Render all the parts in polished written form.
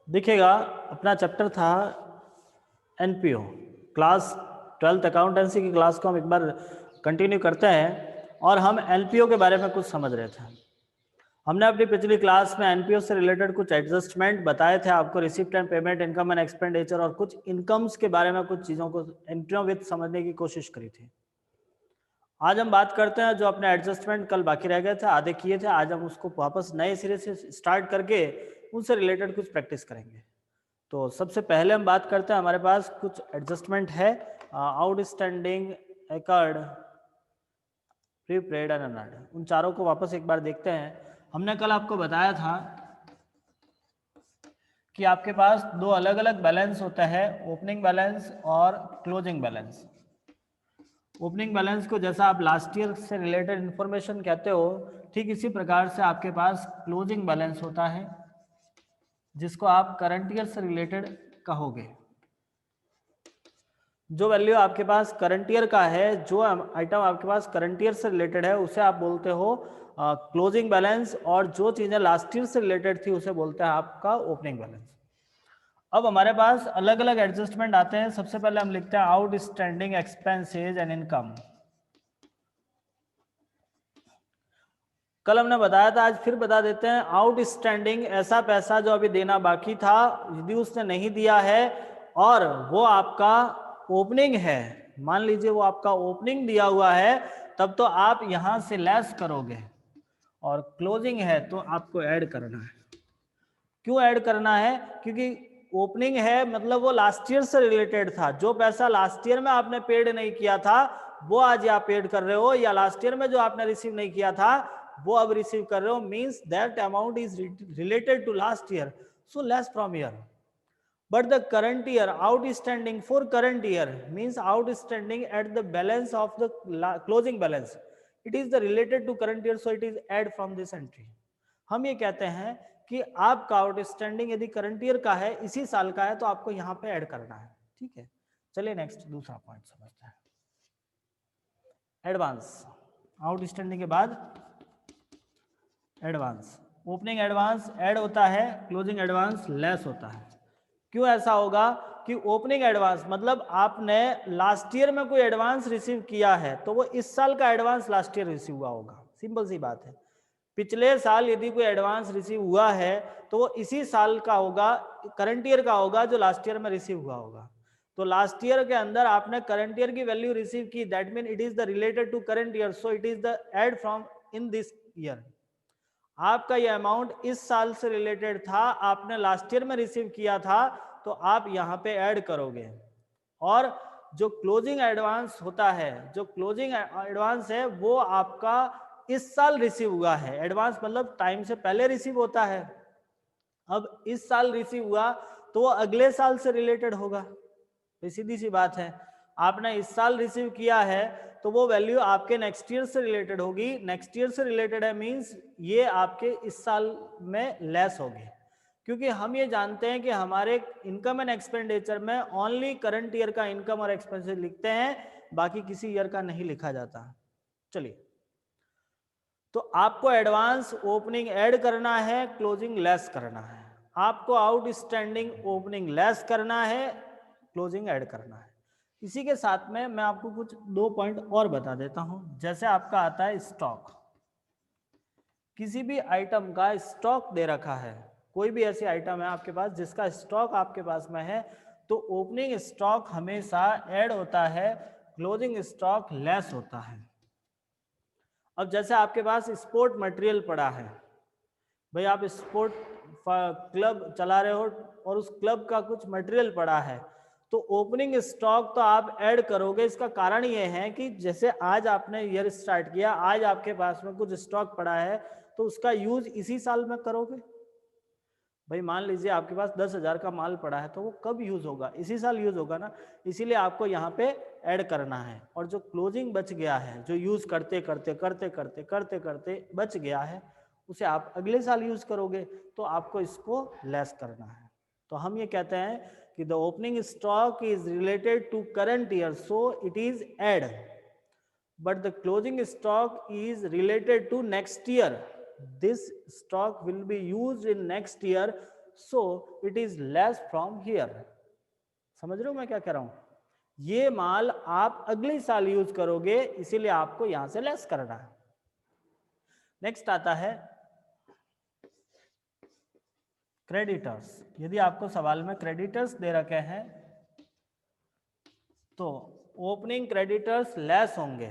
देखिएगा, अपना चैप्टर था एनपीओ, क्लास 12th अकाउंटेंसी की क्लास को हम एक बार कंटिन्यू करते हैं और हम एनपीओ के बारे में कुछ समझ रहे थे। हमने अपनी पिछली क्लास में एनपीओ से रिलेटेड कुछ एडजस्टमेंट बताए थे आपको, receipt and payment, income and expenditure और कुछ इनकम्स के बारे में कुछ चीज़ों को एंट्रियों विद समझने की कोशिश करी थी। आज हम बात करते हैं जो अपने एडजस्टमेंट कल बाकी रह गए थे, आधे किए थे, आज हम उसको वापस नए सिरे से स्टार्ट करके उनसे रिलेटेड कुछ प्रैक्टिस करेंगे। तो सबसे पहले हम बात करते हैं, हमारे पास कुछ एडजस्टमेंट है, outstanding, accord, prepaid and unearned. उन चारों को वापस एक बार देखते हैं। हमने कल आपको बताया था कि आपके पास दो अलग अलग बैलेंस होता है, ओपनिंग बैलेंस और क्लोजिंग बैलेंस। ओपनिंग बैलेंस को जैसा आप लास्ट ईयर से रिलेटेड इंफॉर्मेशन कहते हो, ठीक इसी प्रकार से आपके पास क्लोजिंग बैलेंस होता है जिसको आप करंट ईयर से रिलेटेड कहोगे। जो वैल्यू आपके पास करंट ईयर का है, जो आइटम आपके पास करंट ईयर से रिलेटेड है, उसे आप बोलते हो क्लोजिंग बैलेंस, और जो चीजें लास्ट ईयर से रिलेटेड थी उसे बोलते हैं आपका ओपनिंग बैलेंस। अब हमारे पास अलग अलग एडजस्टमेंट आते हैं। सबसे पहले हम लिखते हैं आउटस्टैंडिंग एक्सपेंसेस एंड इनकम। कल हमने बताया था, आज फिर बता देते हैं। आउटस्टैंडिंग ऐसा पैसा जो अभी देना बाकी था, यदि उसने नहीं दिया है और वो आपका ओपनिंग है, मान लीजिए वो आपका ओपनिंग दिया हुआ है, तब तो आप यहां से लेस करोगे, और क्लोजिंग है तो आपको ऐड करना है। क्यों ऐड करना है? क्योंकि ओपनिंग है मतलब वो लास्ट ईयर से रिलेटेड था। जो पैसा लास्ट ईयर में आपने पेड नहीं किया था वो आज आप पेड कर रहे हो, या लास्ट ईयर में जो आपने रिसीव नहीं किया था वो अब रिसीव कर रहे हो, means that amount is related to last year, so less from year. But the current year outstanding for current year means outstanding at the balance of the closing balance. It is the related to current year, so it is add from this entry. हम ये कहते हैं कि आपका outstanding यदि current year का है, इसी साल का है, तो आपको यहाँ पे ऐड करना है। ठीक है, चलिए नेक्स्ट दूसरा पॉइंट समझते हैं। एडवांस, आउटस्टैंडिंग के बाद एडवांस। ओपनिंग एडवांस ऐड होता है, क्लोजिंग एडवांस लेस होता है। क्यों ऐसा होगा? कि ओपनिंग एडवांस मतलब आपने लास्ट ईयर में कोई एडवांस रिसीव किया है, तो वो इस साल का एडवांस लास्ट ईयर रिसीव हुआ होगा। सिंपल सी बात है। पिछले साल यदि कोई एडवांस रिसीव हुआ है तो वो इसी साल का होगा, करंट ईयर का होगा, जो लास्ट ईयर में रिसीव हुआ होगा। तो लास्ट ईयर के अंदर आपने करंट ईयर की वैल्यू रिसीव की, that mean it is the related to current year, so it is the add from in this year. आपका ये अमाउंट इस साल से रिलेटेड था, आपने लास्ट ईयर में रिसीव किया था, तो आप यहाँ पे ऐड करोगे। और जो क्लोजिंग एडवांस होता है, जो क्लोजिंग एडवांस है, वो आपका इस साल रिसीव हुआ है। एडवांस मतलब टाइम से पहले रिसीव होता है। अब इस साल रिसीव हुआ तो वो अगले साल से रिलेटेड होगा। तो सीधी सी बात है, आपने इस साल रिसीव किया है तो वो वैल्यू आपके नेक्स्ट ईयर से रिलेटेड होगी। नेक्स्ट ईयर से रिलेटेड है मींस ये आपके इस साल में लेस होगी, क्योंकि हम ये जानते हैं कि हमारे इनकम एंड एक्सपेंडिचर में ओनली करंट ईयर का इनकम और एक्सपेंसेस लिखते हैं, बाकी किसी ईयर का नहीं लिखा जाता। चलिए, तो आपको एडवांस ओपनिंग ऐड करना है, क्लोजिंग लेस करना है। आपको आउटस्टैंडिंग ओपनिंग लेस करना है, क्लोजिंग ऐड करना है। इसी के साथ में मैं आपको कुछ दो पॉइंट और बता देता हूं। जैसे आपका आता है स्टॉक, किसी भी आइटम का स्टॉक दे रखा है, कोई भी ऐसी आइटम है आपके पास जिसका स्टॉक आपके पास में है, तो ओपनिंग स्टॉक हमेशा ऐड होता है, क्लोजिंग स्टॉक लेस होता है। अब जैसे आपके पास स्पोर्ट मटेरियल पड़ा है, भाई आप स्पोर्ट क्लब चला रहे हो और उस क्लब का कुछ मटेरियल पड़ा है, तो ओपनिंग स्टॉक तो आप ऐड करोगे। इसका कारण ये है कि जैसे आज आपने ईयर स्टार्ट किया, आज आपके पास में कुछ स्टॉक पड़ा है, तो उसका यूज इसी साल में करोगे। भाई मान लीजिए आपके पास 10,000 का माल पड़ा है, तो वो कब यूज होगा? इसी साल यूज होगा ना। इसीलिए आपको यहाँ पे ऐड करना है। और जो क्लोजिंग बच गया है, जो यूज करते करते करते करते करते करते बच गया है, उसे आप अगले साल यूज करोगे, तो आपको इसको लेस करना है। तो हम ये कहते हैं कि the opening stock is related to current year, so it is add, but the closing stock is related to next year. This stock will be used in next year, so it is less from here. समझ रहे हो मैं क्या कह रहा हूं? ये माल आप अगले साल यूज करोगे, इसीलिए आपको यहां से लेस करना है। नेक्स्ट आता है क्रेडिटर्स। यदि आपको सवाल में क्रेडिटर्स दे रखे हैं तो ओपनिंग क्रेडिटर्स लेस होंगे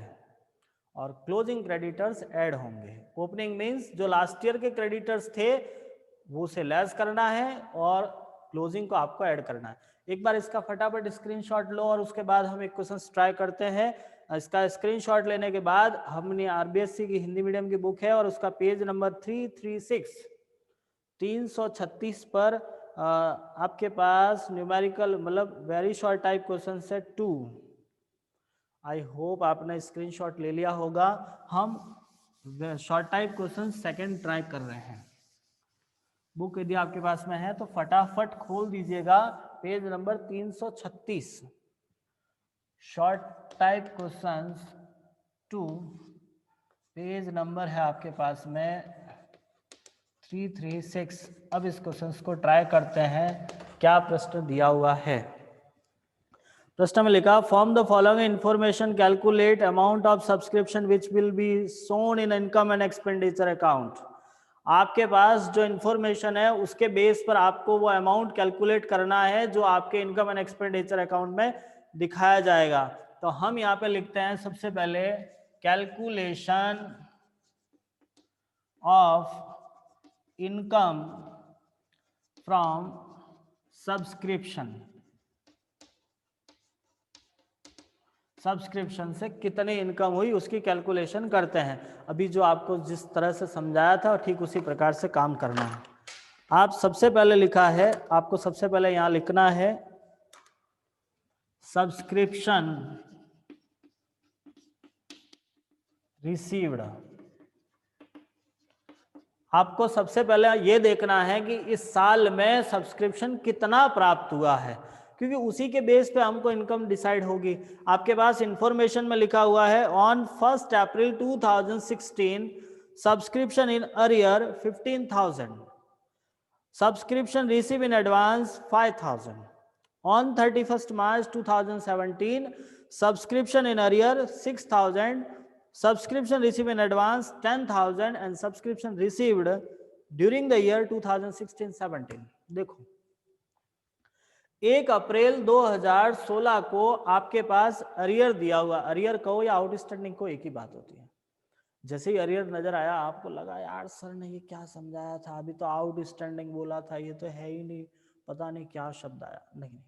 और क्लोजिंग क्रेडिटर्स ऐड होंगे। ओपनिंग मींस जो लास्ट ईयर के क्रेडिटर्स थे वो उसे लेस करना है और क्लोजिंग को आपको ऐड करना है। एक बार इसका फटाफट स्क्रीनशॉट लो और उसके बाद हम एक क्वेश्चन ट्राई करते हैं। इसका स्क्रीनशॉट लेने के बाद हमने आरबीएससी की हिंदी मीडियम की बुक है और उसका पेज नंबर 336 पर आपके पास न्यूमेरिकल मतलब वेरी शॉर्ट टाइप क्वेश्चन है 2। आई होप आपने स्क्रीनशॉट ले लिया होगा। हम short type question second try कर रहे हैं। बुक यदि आपके पास में है तो फटाफट खोल दीजिएगा page number 336। Short type questions 2 page number है आपके पास में 336। अब इस क्वेश्चंस को ट्राई करते हैं क्या प्रश्न दिया हुआ है। प्रश्न में लिखा form the following information, calculate amount of subscription which will be shown in income and expenditure account. आपके पास जो इंफॉर्मेशन है उसके बेस पर आपको वो अमाउंट कैलकुलेट करना है जो आपके इनकम एंड एक्सपेंडिचर अकाउंट में दिखाया जाएगा। तो हम यहाँ पे लिखते हैं सबसे पहले calculation of income from subscription. Subscription से कितनी इनकम हुई उसकी कैलकुलेशन करते हैं। अभी जो आपको जिस तरह से समझाया था ठीक उसी प्रकार से काम करना है। आप सबसे पहले लिखा है, आपको सबसे पहले यहां लिखना है सब्सक्रिप्शन रिसीव्ड। आपको सबसे पहले ये देखना है कि इस साल में सब्सक्रिप्शन कितना प्राप्त हुआ है, क्योंकि उसी के बेस पे हमको इनकम डिसाइड होगी। आपके पास इंफॉर्मेशन में लिखा हुआ है on 1 April 2016 subscription in arrear 15,000, subscription receive in advance 5,000। On 31 March 2017 subscription in arrear 6,000, subscription received in advance 10,000 and subscription received during the year 2016-17। देखो 1 अप्रैल 2016 को आपके पास अरियर दिया हुआ, अरियर कहो या आउटस्टैंडिंग को एक ही बात होती है। जैसे ही अरियर नजर आया आपको लगा यार सर ने ये क्या समझाया था, अभी तो आउटस्टैंडिंग बोला था, ये तो है ही नहीं, पता नहीं क्या शब्द आया। नहीं,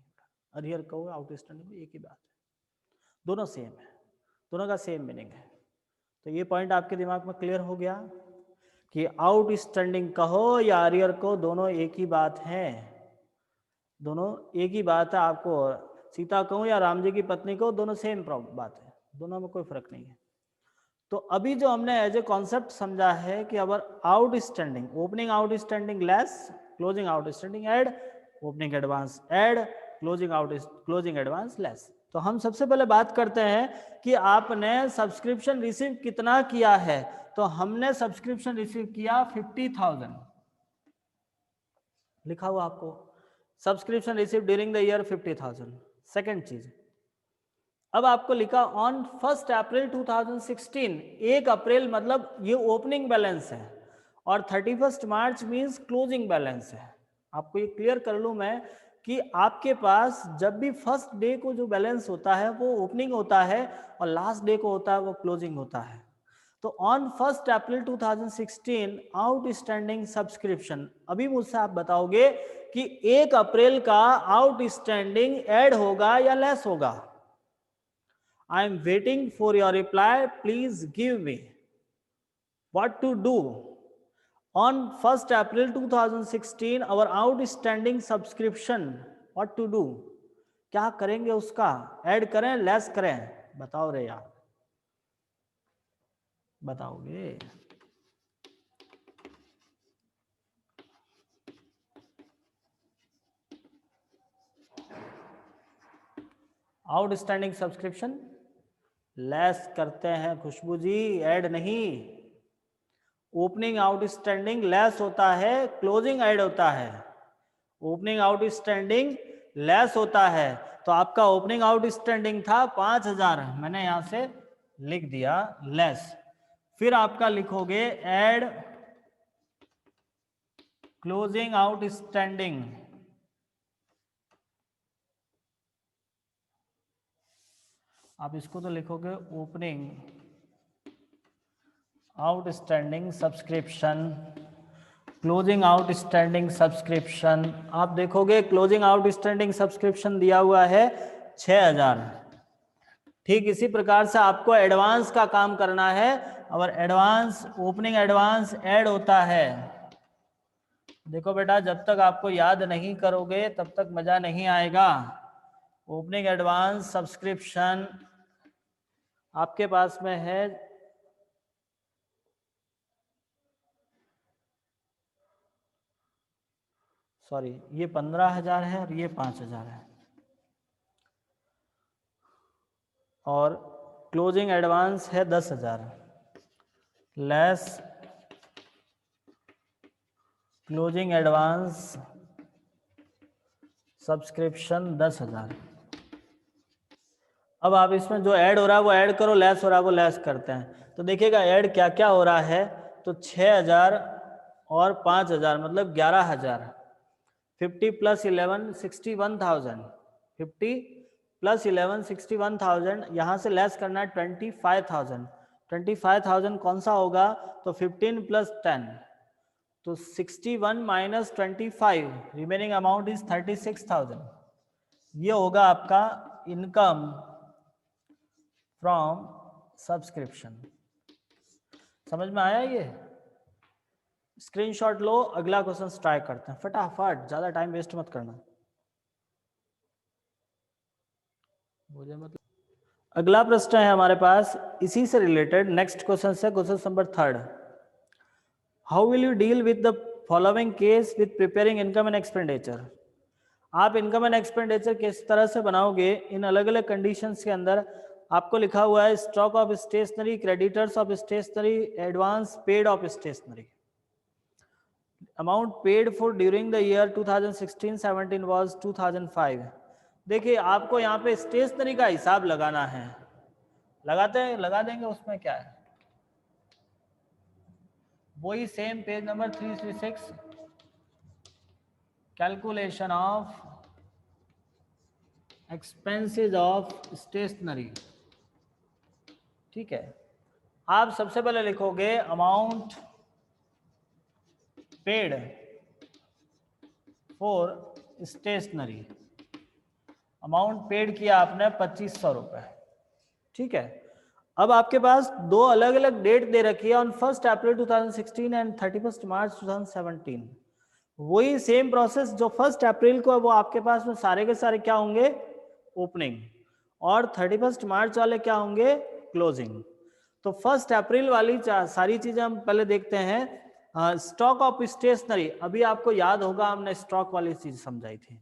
अरियर कहो आउटस्टैंडिंग एक ही बात है, दोनों सेम है, दोनों का सेम मीनिंग है। तो ये पॉइंट आपके दिमाग में क्लियर हो गया कि आउटस्टैंडिंग कहो या अरियर को दोनों एक ही बात है, दोनों एक ही बात है। आपको सीता कहूं या राम जी की पत्नी को, दोनों सेम बात है, दोनों में कोई फर्क नहीं है। तो अभी जो हमने एज ए कॉन्सेप्ट समझा है कि अगर outstanding, opening outstanding less, closing outstanding add, opening advance add, closing advance less. तो हम सबसे पहले बात करते हैं कि आपने सब्सक्रिप्शन रिसीव कितना किया है। तो हमने सब्सक्रिप्शन रिसीव किया 50,000 लिखा हुआ आपको, subscription receive during the year 50,000। Second चीज, अब आपको लिखा ऑन 1 अप्रैल 2016, 1 अप्रैल मतलब ये ओपनिंग बैलेंस है और 31 मार्च मींस क्लोजिंग बैलेंस है। आपको ये क्लियर कर लूं मैं कि आपके पास जब भी फर्स्ट डे को जो बैलेंस होता है वो ओपनिंग होता है और लास्ट डे को होता है वो क्लोजिंग होता है। तो ऑन 1 अप्रैल 2016 आउटस्टैंडिंग सब्सक्रिप्शन, अभी मुझसे आप बताओगे कि 1 अप्रैल का आउटस्टैंडिंग ऐड होगा या लेस होगा। I am waiting for your reply. Please give me what to do. On 1 April 2016, our outstanding subscription, what to do? क्या करेंगे उसका, ऐड करें लेस करें, बताओ रे यार, बताओगे? आउटस्टैंडिंग सब्सक्रिप्शन लेस करते हैं खुशबू जी, ऐड नहीं। ओपनिंग आउटस्टैंडिंग लेस होता है, क्लोजिंग ऐड होता है। ओपनिंग आउटस्टैंडिंग लेस होता है। तो आपका ओपनिंग आउटस्टैंडिंग था 5,000, मैंने यहां से लिख दिया लेस। फिर आपका लिखोगे एड क्लोजिंग आउटस्टैंडिंग, आप इसको तो लिखोगे opening outstanding subscription, closing outstanding subscription. आप देखोगे क्लोजिंग आउटस्टैंडिंग सब्सक्रिप्शन दिया हुआ है 6,000। ठीक इसी प्रकार से आपको एडवांस का काम करना है, और एडवांस ओपनिंग एडवांस ऐड होता है। देखो बेटा, जब तक आपको याद नहीं करोगे तब तक मजा नहीं आएगा। ओपनिंग एडवांस सब्सक्रिप्शन आपके पास में है, सॉरी ये 15,000 है और ये 5,000 है। और क्लोजिंग एडवांस है 10,000 लेस क्लोजिंग एडवांस सब्सक्रिप्शन 10,000। अब आप इसमें जो ऐड हो रहा है वो ऐड करो, लेस हो रहा है वो लेस करते हैं। तो देखिएगा ऐड क्या क्या हो रहा है। तो 6,000 और 5,000 मतलब 11,000। 50 + 11 61,000। 50 + 11 61,000। यहाँ से लेस करना है 25,000। 25,000 कौन सा होगा? तो 15 + 10, तो 61 - 25, रिमेनिंग अमाउंट इज 36,000। ये होगा आपका इनकम फ्रॉम सब्सक्रिप्शन। समझ में आया? ये स्क्रीनशॉट लो, अगला क्वेश्चन ट्राई करते हैं फटाफट, ज्यादा टाइम वेस्ट मत करना मुझे। मतलब अगला प्रश्न है हमारे पास इसी से रिलेटेड, नेक्स्ट क्वेश्चन से, question number 3। How will you deal with the following case with preparing income and expenditure. आप इनकम एंड एक्सपेंडिचर किस तरह से बनाओगे इन अलग अलग कंडीशंस के अंदर। आपको लिखा हुआ है stock of stationery, creditors of stationery, advance paid of stationery. Amount paid for during the year 2016-17 was 2005। देखिए आपको यहाँ पे स्टेशनरी का हिसाब लगाना है, लगाते हैं, लगा देंगे, उसमें क्या है, वही same page number 336, calculation of expenses of stationery. ठीक है, आप सबसे पहले लिखोगे amount paid for stationery. Amount paid किया आपने 2,500 रुपए। ठीक है, अब आपके पास दो अलग अलग डेट दे रखी है, ऑन 1 अप्रैल 2016 एंड 31 मार्च 2017। वही सेम प्रोसेस जो 1 अप्रैल को है वो आपके पास में सारे के सारे क्या होंगे, ओपनिंग, और 31 मार्च वाले क्या होंगे, क्लोजिंग। तो 1 अप्रैल वाली सारी चीजें हम पहले देखते हैं। स्टॉक ऑफ स्टेशनरी, अभी आपको याद होगा हमने स्टॉक वाली चीज समझाई थी।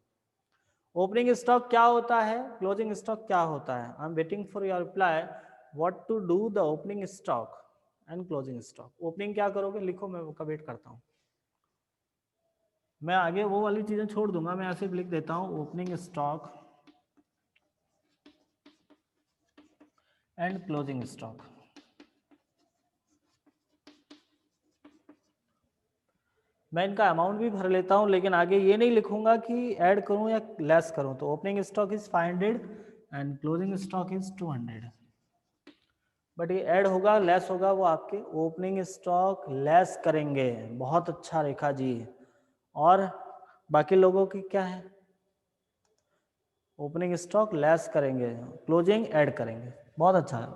ओपनिंग स्टॉक क्या होता है, क्लोजिंग स्टॉक क्या होता है। I am waiting for your reply, what to do the opening stock and closing stock. Opening क्या करोगे, लिखो, मैं उसका वेट करता हूँ। मैं आगे वो वाली चीजें छोड़ दूंगा, मैं ऐसे लिख देता हूँ opening stock and closing stock. मैं इनका अमाउंट भी भर लेता हूँ, लेकिन आगे ये नहीं लिखूंगा कि ऐड करूँ या लेस करूँ। तो opening stock is 500 and closing stock is 200। But ये ऐड होगा लेस होगा वो आपके ओपनिंग स्टॉक लेस करेंगे। बहुत अच्छा रेखा जी। और बाकी लोगों की क्या है, ओपनिंग स्टॉक लेस करेंगे, क्लोजिंग ऐड करेंगे। बहुत अच्छा है,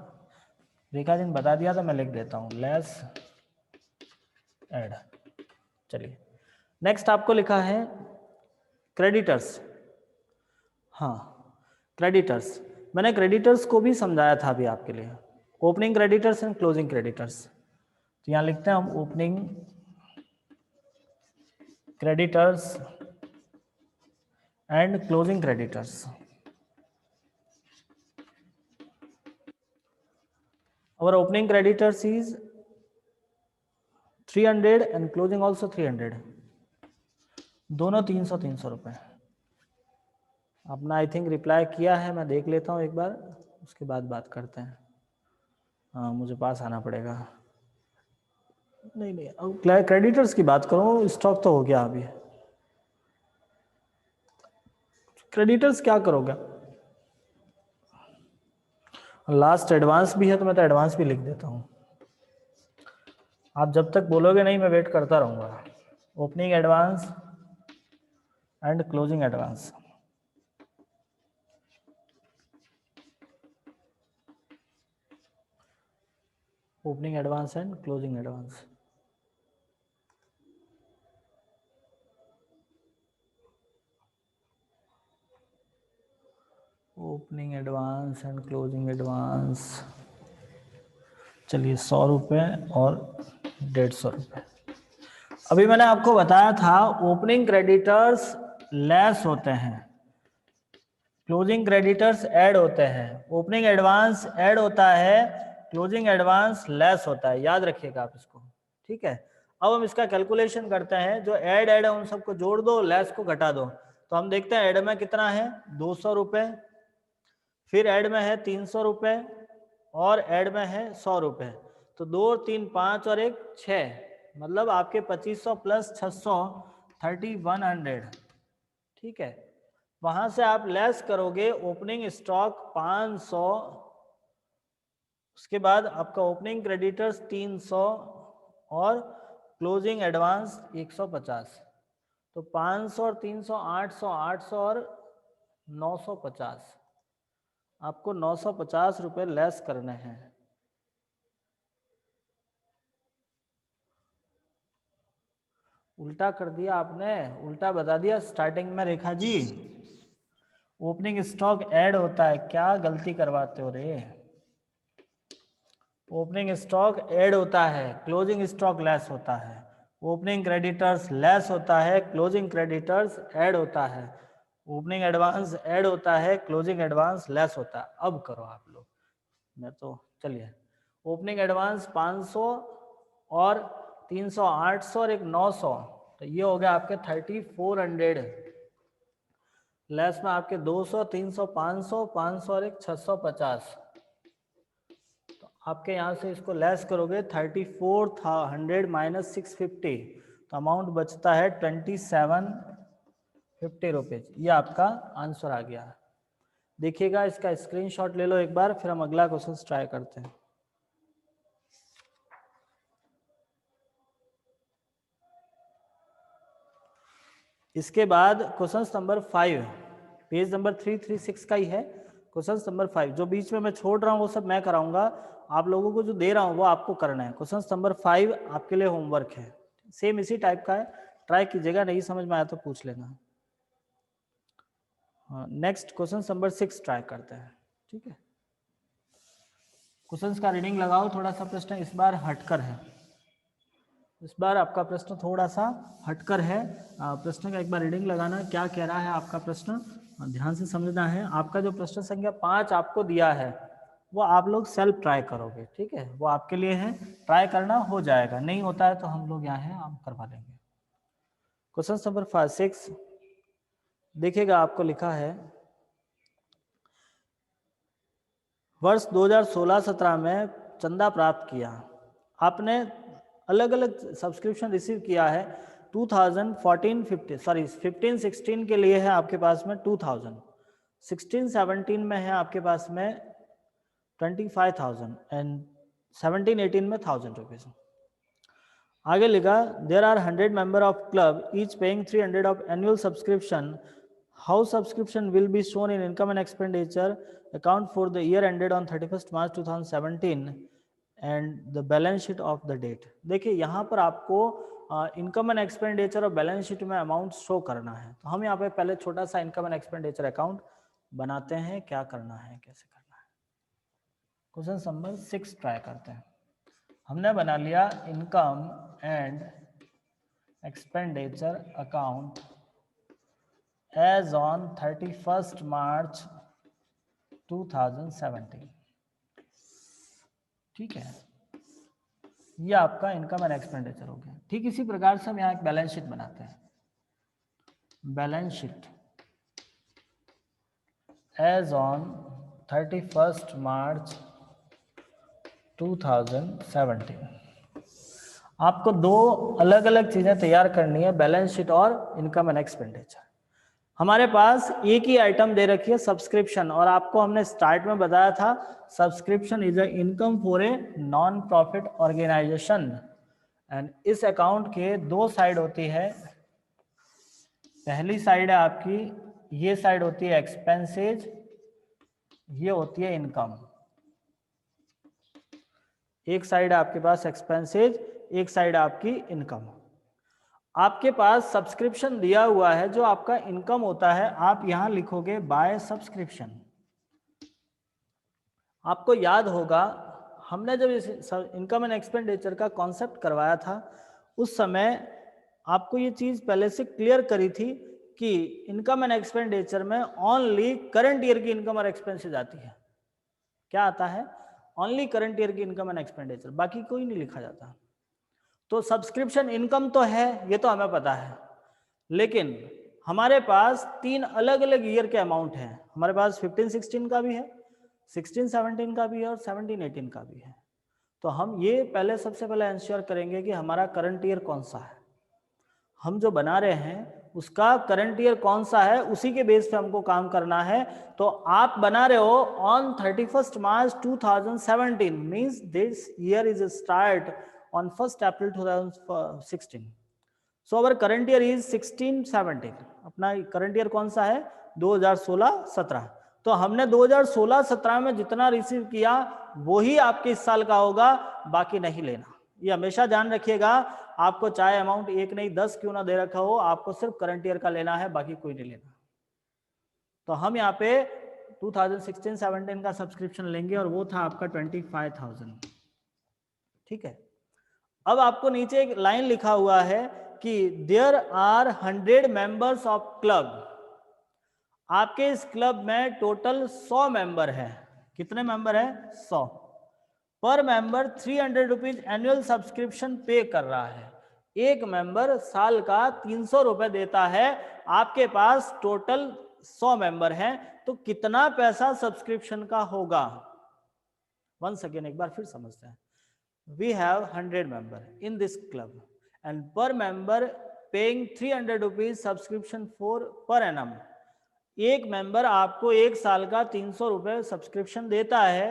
रेखा जी ने बता दिया था, मैं लिख देता हूँ लेस ऐड। चलिए नेक्स्ट आपको लिखा है क्रेडिटर्स। हाँ, क्रेडिटर्स, मैंने क्रेडिटर्स को भी समझाया था अभी आपके लिए, opening creditors and closing creditors. तो यहाँ लिखते हैं हम opening creditors and closing creditors. our opening creditors is 300 and closing also 300. दोनों 300 रुपये। अपना आई थिंक रिप्लाई किया है, मैं देख लेता हूँ एक बार, उसके बाद बात करते हैं। हाँ मुझे पास आना पड़ेगा। नहीं नहीं, अब क्रेडिटर्स की बात करो, स्टॉक तो हो गया अभी। क्रेडिटर्स क्या करोगे? लास्ट एडवांस भी है तो मैं तो एडवांस भी लिख देता हूँ। आप जब तक बोलोगे नहीं मैं वेट करता रहूँगा। Opening advance and closing advance. Opening advance and closing advance. Opening advance and closing advance, चलिए 100 रुपये और 150 रुपये। अभी मैंने आपको बताया था ओपनिंग क्रेडिटर्स लेस होते हैं, क्लोजिंग क्रेडिटर्स ऐड होते हैं, ओपनिंग एडवांस ऐड होता है, क्लोजिंग एडवांस लेस होता है, याद रखिएगा आप इसको, ठीक है। अब हम इसका कैलकुलेशन करते हैं, जो ऐड है उन सबको जोड़ दो, लेस को घटा दो। तो हम देखते हैं ऐड में कितना है 200 रुपये, फिर ऐड में है 300 रुपये और ऐड में है 100 रुपये। तो 2 3 5 और 1 6, मतलब आपके 2500 प्लस 600 3100, ठीक है। वहां से आप लेस करोगे ओपनिंग स्टॉक 500, उसके बाद आपका ओपनिंग क्रेडिटर्स 300 और क्लोजिंग एडवांस 150। तो 500 और 300 800, 800 और 950, आपको 950 रुपये लेस करने हैं। उल्टा कर दिया आपने, उल्टा बता दिया स्टार्टिंग में Rekha ji. Opening stock add होता है, क्या गलती करवाते हो रे। ओपनिंग स्टॉक ऐड होता है, क्लोजिंग स्टॉक लेस होता है। ओपनिंग क्रेडिटर्स लेस होता है, क्लोजिंग क्रेडिटर्स ऐड होता है। ओपनिंग एडवांस ऐड होता है, क्लोजिंग एडवांस लेस होता है। अब करो आप लोग, मैं तो चलिए। ओपनिंग एडवांस 500 और 300 800 और एक 900, तो ये हो गया आपके 3400। लेस में आपके 200 300 500 500 और एक 650। तो आपके यहाँ से इसको लेस करोगे 3400 माइनस 650, तो अमाउंट बचता है 2750 रुपीज। ये आपका आंसर आ गया। देखिएगा, इसका स्क्रीनशॉट ले लो एक बार, फिर हम अगला क्वेश्चन ट्राई करते हैं। इसके बाद क्वेश्चन नंबर 5, पेज नंबर 336 का ही है। क्वेश्चन नंबर 5 जो बीच में मैं छोड़ रहा हूँ वो सब मैं कराऊंगा, आप लोगों को जो दे रहा हूँ वो आपको करना है। क्वेश्चन नंबर 5 आपके लिए होमवर्क है, सेम इसी टाइप का है, ट्राई कीजिएगा, नहीं समझ में आया तो पूछ लेना। हाँ, नेक्स्ट क्वेश्चन नंबर 6 ट्राई करते हैं, ठीक है। क्वेश्चंस का रीडिंग लगाओ, थोड़ा सा प्रश्न इस बार हटकर है, इस बार आपका प्रश्न थोड़ा सा हटकर है। प्रश्न का एक बार रीडिंग लगाना, क्या कह रहा है आपका प्रश्न, ध्यान से समझना है। आपका जो प्रश्न संख्या 5 आपको दिया है वो आप लोग सेल्फ ट्राई करोगे, ठीक है, वो आपके लिए है, ट्राई करना, हो जाएगा, नहीं होता है तो हम लोग यहाँ हैं, हम करवा लेंगे। क्वेश्चन नंबर 6 देखिएगा, आपको लिखा है वर्ष 2016-17 में चंदा प्राप्त किया, आपने अलग अलग सब्सक्रिप्शन रिसीव किया है। 15-16 के लिए है आपके पास में 2000, 16-17 में है आपके पास में 25,000 एंड 17-18 में 1000 रुपीज। आगे लिखा there are 100 member of club each paying 300 of annual subscription, how subscription will be shown in income and expenditure account for the year ended on 31 March 2017 and the balance sheet of the date. देखिए यहाँ पर आपको income and expenditure और balance sheet में amount show करना है, तो हम यहाँ पे पहले छोटा सा इनकम एंड एक्सपेंडिचर अकाउंट बनाते हैं, क्या करना है कैसे करना है। क्वेश्चन नंबर 6 ट्राई करते हैं। हमने बना लिया income and expenditure account as on 31 March 2017, ठीक है, ये आपका इनकम एंड एक्सपेंडिचर हो गया। ठीक इसी प्रकार से हम यहाँ एक बैलेंस शीट बनाते हैं। Balance sheet as on 31 March 2017। आपको दो अलग अलग चीज़ें तैयार करनी है, बैलेंस शीट और इनकम एंड एक्सपेंडिचर। हमारे पास एक ही आइटम दे रखी है सब्सक्रिप्शन, और आपको हमने स्टार्ट में बताया था subscription is a income for a non profit organisation. And इस अकाउंट के दो साइड होती है। पहली साइड है आपकी, ये साइड होती है एक्सपेंसेज, ये होती है इनकम। एक साइड है आपके पास एक्सपेंसेज, एक साइड आपकी इनकम। आपके पास सब्सक्रिप्शन दिया हुआ है, जो आपका इनकम होता है आप यहां लिखोगे बाय सब्सक्रिप्शन। आपको याद होगा हमने जब इस इनकम एंड एक्सपेंडिचर का कॉन्सेप्ट करवाया था, उस समय आपको ये चीज पहले से क्लियर करी थी कि इनकम एंड एक्सपेंडिचर में ओनली करंट ईयर की इनकम और एक्सपेंसेस आती है। क्या आता है? ओनली करंट ईयर की इनकम एंड एक्सपेंडिचर, बाकी कोई नहीं लिखा जाता। तो सब्सक्रिप्शन इनकम तो है, ये तो हमें पता है, लेकिन हमारे पास तीन अलग अलग ईयर के अमाउंट हैं। हमारे पास 15-16 का भी है, 16-17 का भी है और 17-18 का भी है। तो हम ये पहले सबसे पहले इंश्योर करेंगे कि हमारा करंट ईयर कौन सा है। हम जो बना रहे हैं उसका करंट ईयर कौन सा है, उसी के बेस पे हमको काम करना है। तो आप बना रहे हो on 31 March 2017, means this year is start on 1 April 2016। So our current year is 16-17। अपना करंट ईयर कौन सा है? 2016-17। तो हमने 2016-17 में जितना रिसीव किया वही आपके इस साल का होगा, बाकी नहीं लेना। ये हमेशा ध्यान रखिएगा, आपको चाहे अमाउंट 1 नहीं 10 क्यों ना दे रखा हो, आपको सिर्फ करंट ईयर का लेना है, बाकी कोई नहीं लेना। तो हम यहाँ पे 2016-17 का सब्सक्रिप्शन लेंगे और वो था आपका 25,000। ठीक है। अब आपको नीचे एक लाइन लिखा हुआ है कि there are 100 members of club. आपके इस क्लब में टोटल 100 मेंबर है। कितने मेंबर है? 100। पर मेंबर 300 रुपीज एनुअल सब्सक्रिप्शन पे कर रहा है। एक मेंबर साल का 300 रुपए देता है। आपके पास टोटल 100 मेंबर हैं, तो कितना पैसा सब्सक्रिप्शन का होगा? वंस अगेन एक बार फिर समझते हैं। We have 100 member in this club and per member paying 300 rupees subscription for per annum। एक मेंबर आपको एक साल का 300 रुपए सब्सक्रिप्शन देता है,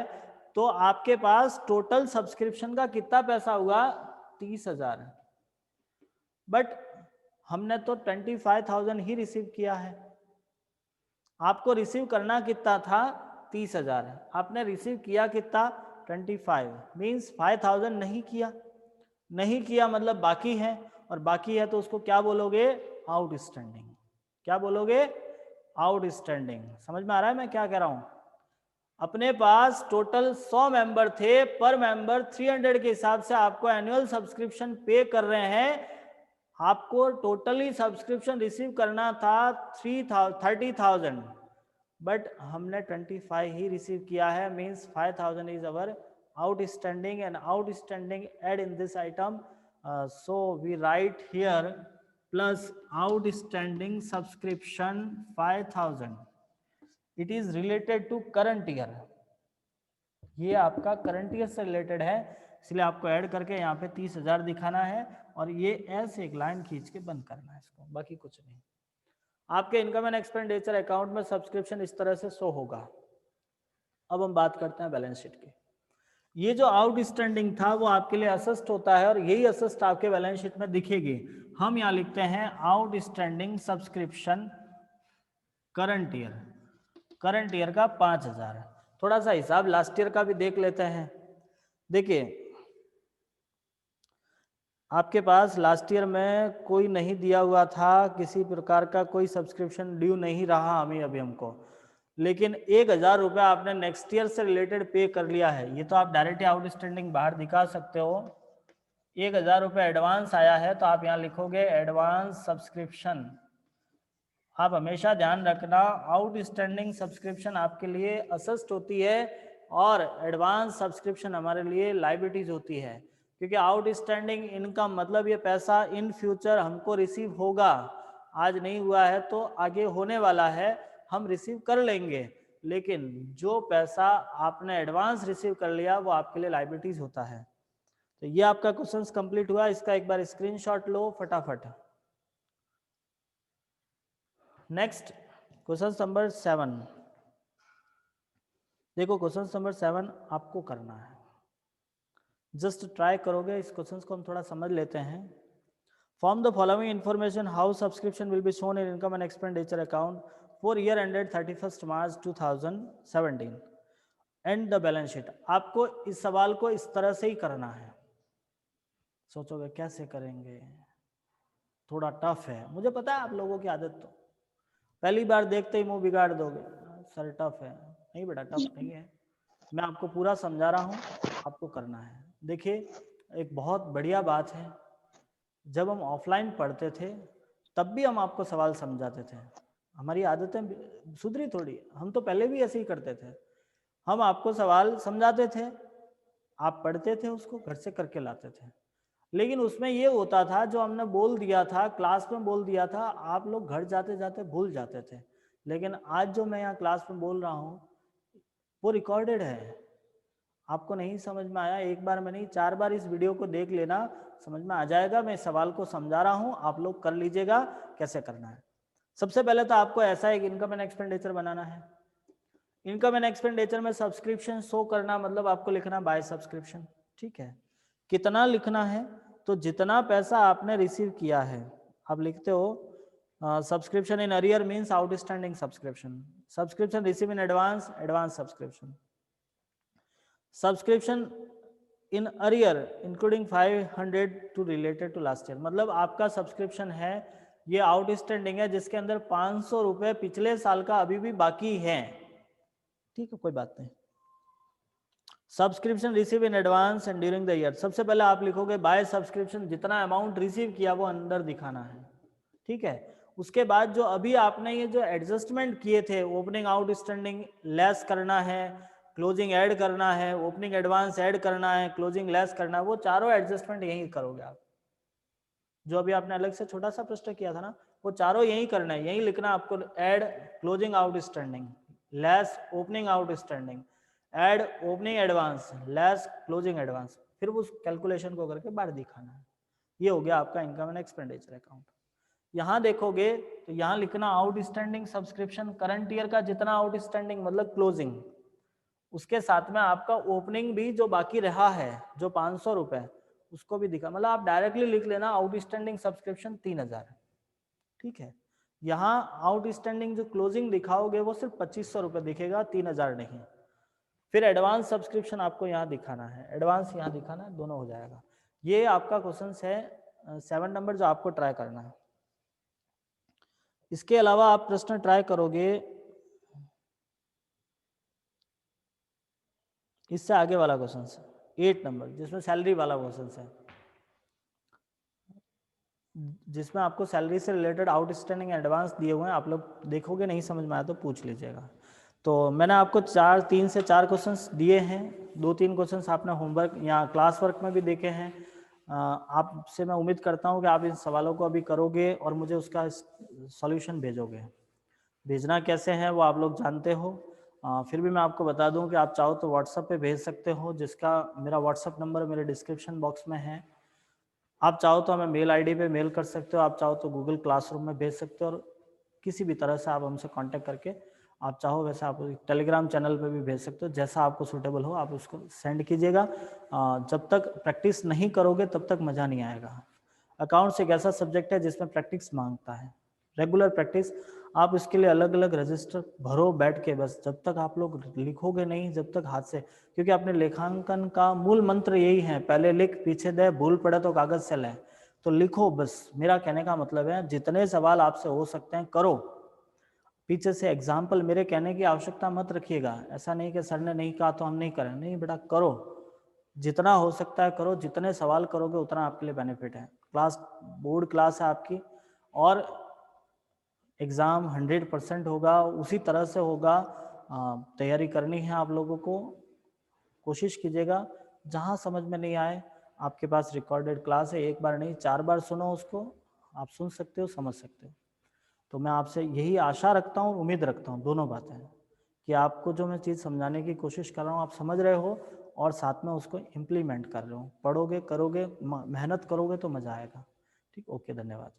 तो आपके पास टोटल सब्सक्रिप्शन का कितना पैसा हुआ? 30,000। बट हमने तो 25,000 ही रिसीव किया है। आपको रिसीव करना कितना था? 30,000। आपने रिसीव किया कितना? 25। मीन्स 5,000 नहीं किया। नहीं किया मतलब बाकी है, और बाकी है तो उसको क्या बोलोगे? आउटस्टैंडिंग। क्या बोलोगे? आउटस्टैंडिंग। समझ में आ रहा है मैं क्या कह रहा हूं? अपने पास टोटल 100 मेंबर थे, पर मेंबर 300 के हिसाब से आपको एनुअल सब्सक्रिप्शन पे कर रहे हैं। आपको टोटली सब्सक्रिप्शन रिसीव करना था 30,000, बट हमने 25 ही रिसीव किया है। Means 5,000 is our outstanding, and outstanding add in this item, so we write here plus outstanding subscription 5,000, it is related to current year। ये आपका करंट ईयर से रिलेटेड है, इसलिए आपको ऐड करके यहाँ पे 30,000 दिखाना है, और ये ऐसे एक लाइन खींच के बंद करना है इसको, बाकी कुछ नहीं। आपके इनकम एंड एक्सपेंडिचर अकाउंट में सब्सक्रिप्शन इस तरह से शो होगा। अब हम बात करते हैं बैलेंस शीट की। ये जो आउटस्टैंडिंग था वो आपके लिए असिस्ट होता है, और यही असिस्ट आपके बैलेंस शीट में दिखेगी। हम यहाँ लिखते हैं outstanding subscription current year. Current year का 5,000। थोड़ा सा हिसाब लास्ट ईयर का भी देख लेते हैं। देखिए आपके पास लास्ट ईयर में कोई नहीं दिया हुआ था, किसी प्रकार का कोई सब्सक्रिप्शन ड्यू नहीं रहा अभी हमको, लेकिन 1,000 रुपये आपने नेक्स्ट ईयर से रिलेटेड पे कर लिया है। ये तो आप डायरेक्ट आउटस्टैंडिंग बाहर दिखा सकते हो। 1,000 रुपये एडवांस आया है, तो आप यहाँ लिखोगे एडवांस सब्सक्रिप्शन। आप हमेशा ध्यान रखना आउटस्टैंडिंग सब्सक्रिप्शन आपके लिए असिस्ट होती है, और एडवांस सब्सक्रिप्शन हमारे लिए लायबिलिटीज होती है। क्योंकि आउटस्टैंडिंग इनकम मतलब ये पैसा इन फ्यूचर हमको रिसीव होगा। आज नहीं हुआ है तो आगे होने वाला है, हम रिसीव कर लेंगे, लेकिन जो पैसा आपने एडवांस रिसीव कर लिया वो आपके लिए लायबिलिटीज होता है। तो ये आपका क्वेश्चन कंप्लीट हुआ, इसका एक बार स्क्रीनशॉट लो फटाफट। Next question number 7। देखो क्वेश्चन नंबर 7 आपको करना है, जस्ट ट्राई करोगे। इस क्वेश्चन को हम थोड़ा समझ लेते हैं। Form the following information how subscription will be shown in income and expenditure account for year ended 31 March 2017 and the balance sheet. आपको इस सवाल को इस तरह से ही करना है। सोचोगे कैसे करेंगे, थोड़ा टफ है, मुझे पता है आप लोगों की आदत, तो पहली बार देखते ही मुंह बिगाड़ दोगे, सर टफ है। नहीं बेटा टफ नहीं है, मैं आपको पूरा समझा रहा हूँ, आपको करना है। देखिए एक बहुत बढ़िया बात है, जब हम ऑफलाइन पढ़ते थे तब भी हम आपको सवाल समझाते थे। हमारी आदतें सुधरी थोड़ी, हम तो पहले भी ऐसे ही करते थे। हम आपको सवाल समझाते थे, आप पढ़ते थे, उसको घर से करके लाते थे, लेकिन उसमें ये होता था जो हमने बोल दिया था क्लास में बोल दिया था, आप लोग घर जाते जाते भूल जाते थे। लेकिन आज जो मैं यहाँ क्लास में बोल रहा हूँ वो रिकॉर्डेड है। आपको नहीं समझ में आया, एक बार में नहीं 4 बार इस वीडियो को देख लेना, समझ में आ जाएगा। मैं सवाल को समझा रहा हूँ, आप लोग कर लीजिएगा कैसे करना है। सबसे पहले तो आपको ऐसा एक इनकम एंड एक्सपेंडिचर बनाना है। इनकम एंड एक्सपेंडिचर में सब्सक्रिप्शन शो करना मतलब आपको लिखना बाय सब्सक्रिप्शन, ठीक है। कितना लिखना है, तो जितना पैसा आपने रिसीव किया है आप लिखते हो subscription in arrear means outstanding subscription, subscription receive in advance, advance subscription, subscription in arrear including 500 to related to last year. मतलब आपका सब्सक्रिप्शन है ये आउटस्टैंडिंग है जिसके अंदर 500 रुपए पिछले साल का अभी भी बाकी है, ठीक है, कोई बात नहीं। Subscription receive in advance and during the year, सबसे पहले आप लिखोगे बाय सब्सक्रिप्शन, जितना अमाउंट रिसीव किया वो अंदर दिखाना है, ठीक है। उसके बाद जो अभी आपने ये जो एडजस्टमेंट किए थे, ओपनिंग आउटस्टैंडिंग लेस करना है, क्लोजिंग ऐड करना है, ओपनिंग एडवांस ऐड करना है, क्लोजिंग लेस करना है, वो चारों एडजस्टमेंट यही करोगे आप। जो अभी आपने अलग से छोटा सा प्रश्न किया था ना, वो चारों यही करना है, यही लिखना आपको। Add closing outstanding, less opening outstanding, add opening advance, less closing advance, फिर उस कैलकुलेशन को करके बाहर दिखाना है। ये हो गया आपका इनकम एंड एक्सपेंडिचर अकाउंट। यहाँ देखोगे तो यहाँ लिखना आउटस्टैंडिंग सब्सक्रिप्शन, करंट ईयर का जितना आउटस्टैंडिंग मतलब क्लोजिंग, उसके साथ में आपका ओपनिंग भी जो बाकी रहा है जो 500 रुपए, उसको भी दिखा। मतलब आप डायरेक्टली लिख लेना आउटस्टैंडिंग सब्सक्रिप्शन 3000, ठीक है। यहाँ आउटस्टैंडिंग जो क्लोजिंग दिखाओगे वो सिर्फ 2500 रुपए दिखेगा, 3000 नहीं। फिर एडवांस सब्सक्रिप्शन आपको यहाँ दिखाना है, एडवांस यहाँ दिखाना है, दोनों हो जाएगा। ये आपका क्वेश्चन है 7 नंबर जो आपको ट्राई करना है। इसके अलावा आप प्रश्न ट्राई करोगे इससे आगे वाला क्वेश्चन 8 नंबर, जिसमें सैलरी वाला क्वेश्चन है, जिसमें आपको सैलरी से रिलेटेड आउटस्टैंडिंग एडवांस दिए हुए हैं। आप लोग देखोगे, नहीं समझ में आया तो पूछ लीजिएगा। तो मैंने आपको 3 से 4 क्वेश्चंस दिए हैं, 2-3 क्वेश्चंस आपने होमवर्क या क्लास वर्क में भी देखे हैं। आपसे मैं उम्मीद करता हूं कि आप इन सवालों को अभी करोगे और मुझे उसका सॉल्यूशन भेजोगे। भेजना कैसे है वो आप लोग जानते हो। फिर भी मैं आपको बता दूं कि आप चाहो तो व्हाट्सएप पे भेज सकते हो, जिसका मेरा व्हाट्सएप नंबर मेरे डिस्क्रिप्शन बॉक्स में है। आप चाहो तो हमें मेल आईडी पे मेल कर सकते हो, आप चाहो तो गूगल क्लासरूम में भेज सकते हो, और किसी भी तरह से आप हमसे कांटेक्ट करके आप चाहो वैसे आप टेलीग्राम चैनल पे भी भेज सकते हो, जैसा आपको सूटेबल हो आप उसको सेंड कीजिएगा। जब तक प्रैक्टिस नहीं करोगे तब तक मज़ा नहीं आएगा। अकाउंट्स एक ऐसा सब्जेक्ट है जिसमें प्रैक्टिस मांगता है, रेगुलर प्रैक्टिस। आप इसके लिए अलग अलग रजिस्टर भरो बैठ के, बस जब तक आप लोग लिखोगे नहीं, जब तक हाथ से, क्योंकि अपने लेखांकन का मूल मंत्र यही है, पहले लिख पीछे दे, भूल पड़े तो कागज से ले। तो लिखो बस, मेरा कहने का मतलब है जितने सवाल आपसे हो सकते हैं करो। पीछे से एग्जाम्पल मेरे कहने की आवश्यकता मत रखिएगा, ऐसा नहीं कि सर ने नहीं कहा तो हम नहीं करें, नहीं बेटा करो, जितना हो सकता है करो, जितने सवाल करोगे उतना आपके लिए बेनिफिट है। क्लास बोर्ड क्लास है आपकी, और एग्ज़ाम 100% होगा, उसी तरह से होगा। तैयारी करनी है आप लोगों को, कोशिश कीजिएगा। जहाँ समझ में नहीं आए, आपके पास रिकॉर्डेड क्लास है, एक बार नहीं 4 बार सुनो उसको, आप सुन सकते हो, समझ सकते हो। तो मैं आपसे यही आशा रखता हूँ, उम्मीद रखता हूँ, दोनों बातें, कि आपको जो मैं चीज़ समझाने की कोशिश कर रहा हूँ आप समझ रहे हो और साथ में उसको इम्प्लीमेंट कर रहे हो। पढ़ोगे, करोगे, मेहनत करोगे तो मज़ा आएगा। ठीक, ओके, धन्यवाद।